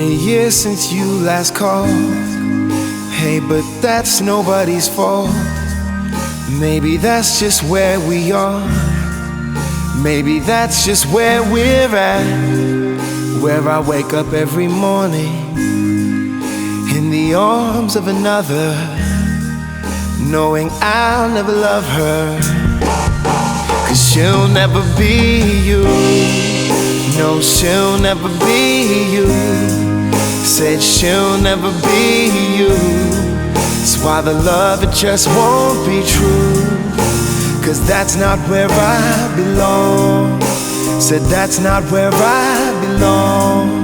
a year since you last called. Hey, but that's nobody's fault. Maybe that's just where we are. Maybe that's just where we're at. Where I wake up every morning in the arms of another, knowing I'll never love her, 'cause she'll never be you. No, she'll never be you. Said she'll never be you. That's why the love, it just won't be true, 'cause that's not where I belong. Said that's not where I belong.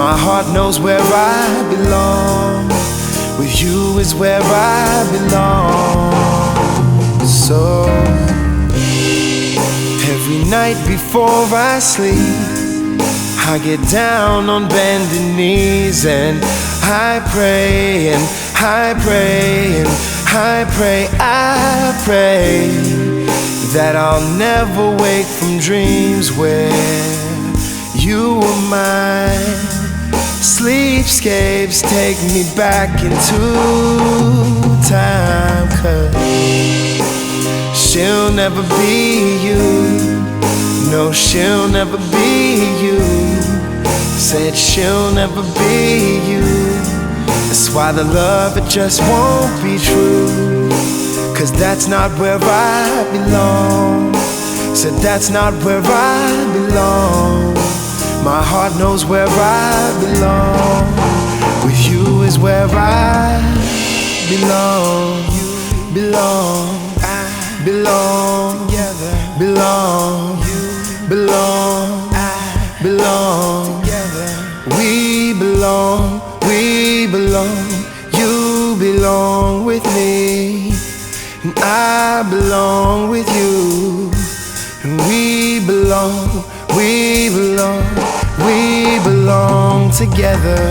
My heart knows where I belong. With you is where I belong. So every night before I sleep, I get down on bending knees and I pray and I pray and I pray, I pray that I'll never wake from dreams where you were mine. Sleepscapes take me back into time, 'cause she'll never be you. No, she'll never be you. Said she'll never be you. That's why the love, it just won't be true, 'cause that's not where I belong. Said that's not where I belong. My heart knows where I belong. With you is where I belong. Belong, I belong. Together, belong. Belong, I belong. Together, we belong. We belong. You belong with me, and I belong with you. And we belong. We belong. We belong together.